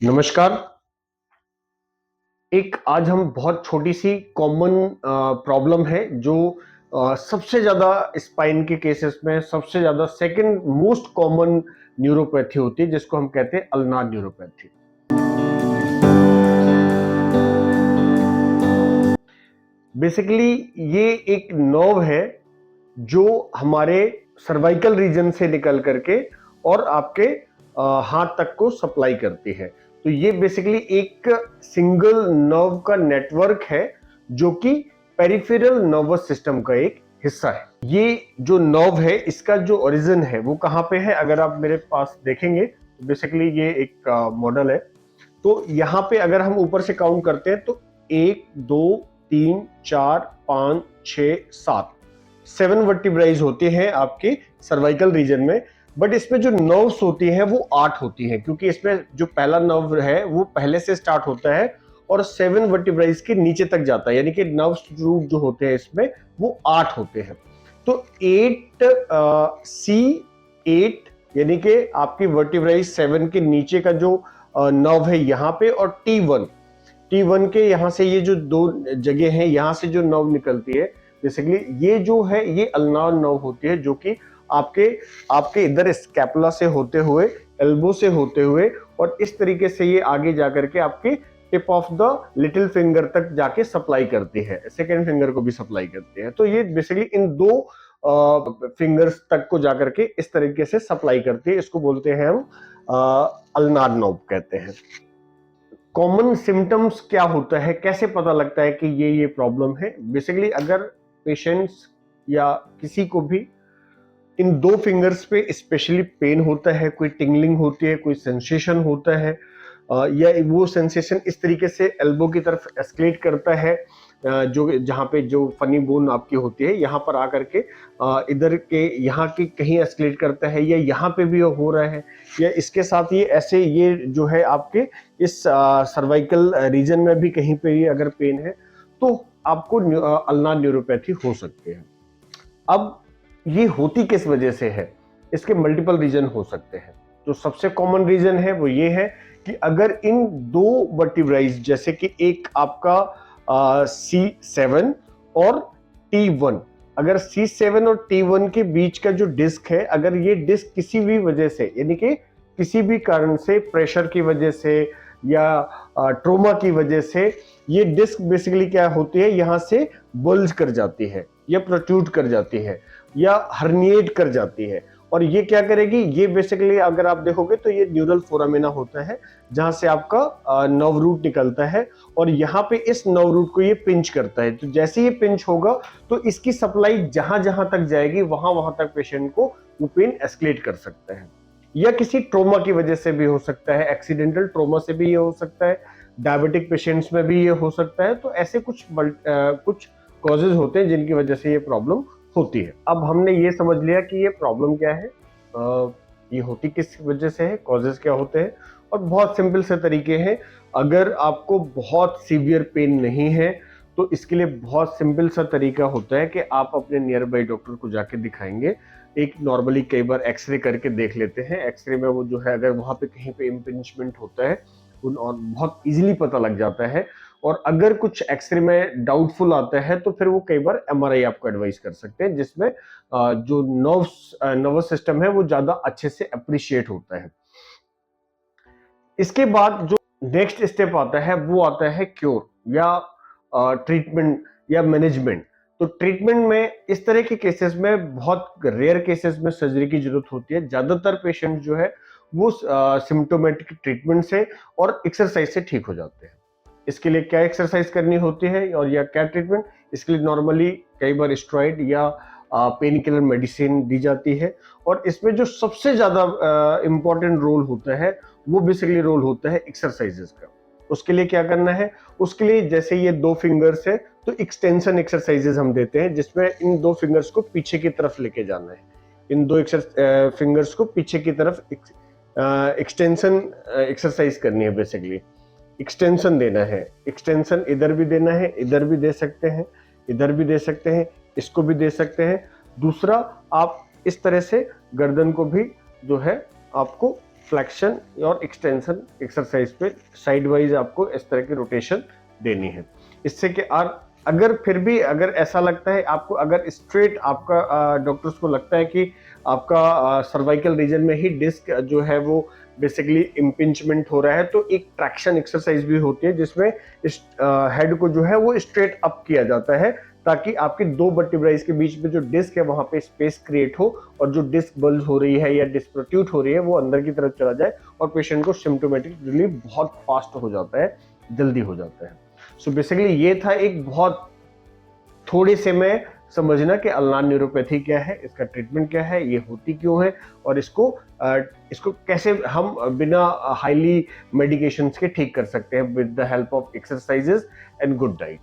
नमस्कार। एक आज हम बहुत छोटी सी कॉमन प्रॉब्लम है जो सबसे ज़्यादा स्पाइन के केसेस में सबसे ज़्यादा सेकंड मोस्ट कॉमन न्यूरोपैथी होती है, जिसको हम कहते हैं अल्नार न्यूरोपैथी। बेसिकली ये एक नर्व है जो हमारे सर्वाइकल रीजन से निकल करके और आपके हाथ तक को सप्लाई करती है। तो ये बेसिकली एक सिंगल नर्व का नेटवर्क है जो कि पेरिफेरल नर्वस सिस्टम का एक हिस्सा है। ये जो नर्व है इसका जो ओरिजिन है वो कहाँ पे है, अगर आप मेरे पास देखेंगे तो बेसिकली ये एक मॉडल है। तो यहाँ पे अगर हम ऊपर से काउंट करते हैं तो 1 2 3 4 5 6 7 7 वर्टिब्राइज होते हैं आपके सर्वाइकल रीजन में। बट इसमें जो नर्व्स होती हैं वो 8 होती हैं, क्योंकि इसमें जो पहला नर्व है वो पहले से स्टार्ट होता है और 7 वर्टिब्राइज के नीचे तक जाता है, यानी कि नर्व्स रूट जो होते हैं इसमें वो 8 होते हैं। तो 8 C8 यानी कि आपकी वर्टिब्राइज 7 के नीचे का जो नर्व है यहाँ पे, और T1 के यहाँ से ये जो दो जगह हैं यहाँ से जो नर्व निकलती है, बेसिकली ये जो है ये अल्नार नर्व होती है, जो कि आपके आपके इधर स्कैपुला से होते हुए, एल्बो से होते हुए और इस तरीके से ये आगे जाकर के आपके tip of the little finger तक जाके सप्लाई करती है, सेकेंड फिंगर को भी सप्लाई करती है। तो ये बेसिकली इन दो फिंगर्स तक को जाकर के इस तरीके से सप्लाई करती है। इसको बोलते हैं हम अल्नार नर्व कहते हैं। कॉमन सिम्टम्स क्या होता है, कैसे पता लगता है कि ये प्रॉब्लम है? बेसिकली अगर पेशेंट्स या किसी को भी इन दो फिंगर्स पे स्पेशली पेन होता है, कोई टिंगलिंग होती है, कोई सेंसेशन होता है, या वो सेंसेशन इस तरीके से एल्बो की तरफ एस्केलेट करता है, जो जहाँ पे जो फनी बोन आपकी होती है यहाँ पर आकर के इधर के यहाँ की कहीं एस्केलेट करता है, या यहाँ पे भी हो रहा है, या इसके साथ ये ऐसे ये जो है आपके इस सर्वाइकल रीजन में भी कहीं पे अगर पेन है तो आपको अल्नार न्यूरोपैथी हो सकती है। अब ये होती किस वजह से है? इसके मल्टीपल रीजन हो सकते हैं। जो सबसे कॉमन रीजन है वो ये है कि अगर इन दो वर्टिब्राइज, जैसे कि एक आपका C7 और T1, अगर C7 और T1 के बीच का जो डिस्क है, अगर ये डिस्क किसी भी वजह से, यानी कि किसी भी कारण से, प्रेशर की वजह से या ट्रोमा की वजह से, ये डिस्क बेसिकली क्या होती है, यहाँ से बल्ज कर जाती है या प्रोट्रूड कर जाती है या हर्निएट कर जाती है। और ये क्या करेगी, ये बेसिकली अगर आप देखोगे तो ये न्यूरल फोरामिना होता है जहां से आपका नर्व रूट निकलता है, और यहाँ पे इस नर्व रूट को ये पिंच करता है। तो जैसे ये पिंच होगा तो इसकी सप्लाई जहां जहां तक जाएगी वहां वहां तक पेशेंट को वो पेन एस्केलेट कर सकता है, या किसी ट्रोमा की वजह से भी हो सकता है, एक्सीडेंटल ट्रोमा से भी ये हो सकता है, डायबिटिक पेशेंट्स में भी ये हो सकता है। तो ऐसे कुछ कॉजेज होते हैं जिनकी वजह से ये प्रॉब्लम होती है। अब हमने ये समझ लिया कि ये प्रॉब्लम क्या है, ये होती किस वजह से है, कॉजेज क्या होते हैं, और बहुत सिंपल से तरीके हैं। अगर आपको बहुत सीवियर पेन नहीं है तो इसके लिए बहुत सिंपल सा तरीका होता है कि आप अपने नियर बाई डॉक्टर को जाके दिखाएंगे। एक नॉर्मली कई बार एक्सरे करके देख लेते हैं। एक्सरे में वो जो है अगर वहाँ पे कहीं पे इम्पिंचमेंट होता है और बहुत इजीली पता लग जाता है, और अगर कुछ एक्सरे में डाउटफुल आता है तो फिर वो कई बार एमआरआई आपको एडवाइस कर सकते हैं, जिसमें जो नर्वस सिस्टम है वो ज्यादा अच्छे से अप्रिशिएट होता है। इसके बाद जो नेक्स्ट स्टेप आता है वो आता है क्योर या ट्रीटमेंट या मैनेजमेंट। तो ट्रीटमेंट में इस तरह के केसेस में, बहुत रेयर केसेस में सर्जरी की जरूरत होती है। ज्यादातर पेशेंट जो है वो सिम्टोमेटिक ट्रीटमेंट से और एक्सरसाइज से ठीक हो जाते हैं। इसके लिए क्या एक्सरसाइज करनी होती है और या क्या ट्रीटमेंट, इसके लिए नॉर्मली कई बार स्टेरॉइड या पेन किलर मेडिसिन दी जाती है। और इसमें जो सबसे ज्यादा इंपॉर्टेंट रोल होता है वो बेसिकली रोल होता है एक्सरसाइजेस का। उसके लिए क्या करना है, उसके लिए जैसे ये दो फिंगर्स है तो एक्सटेंशन एक्सरसाइजेस हम देते हैं, जिसमें इन दो फिंगर्स को पीछे की तरफ लेके जाना है। इन दो फिंगर्स को पीछे की तरफ एक्सटेंशन एक्सरसाइज करनी है। बेसिकली एक्सटेंशन देना है, एक्सटेंशन इधर भी देना है, इधर भी दे सकते हैं, इधर भी दे सकते हैं, इसको भी दे सकते हैं। दूसरा, आप इस तरह से गर्दन को भी जो है आपको फ्लेक्शन और एक्सटेंशन एक्सरसाइज पे साइड वाइज आपको इस तरह की रोटेशन देनी है। इससे कि अगर फिर भी अगर ऐसा लगता है आपको, अगर स्ट्रेट आपका डॉक्टर्स को लगता है कि आपका सर्वाइकल रीजन में ही डिस्क जो है वो बेसिकली इम्पिंचमेंट हो रहा है, तो एक ट्रैक्शन एक्सरसाइज भी होती है जिसमें इस हेड को जो है वो स्ट्रेट अप किया जाता है, ताकि आपके दो वर्टिब्राइज के बीच में जो डिस्क है वहां पे स्पेस क्रिएट हो और जो डिस्क बल्ज हो रही है या डिस्क प्रोट्रूड हो रही है वो अंदर की तरफ चला जाए और पेशेंट को सिम्टोमेटिक रिलीफ बहुत फास्ट हो जाता है, जल्दी हो जाता है। सो बेसिकली ये था एक बहुत थोड़े से में समझना कि अल्नार न्यूरोपैथी क्या है, इसका ट्रीटमेंट क्या है, ये होती क्यों है और इसको कैसे हम बिना हाईली मेडिकेशंस के ठीक कर सकते हैं with the help of exercises and good diet.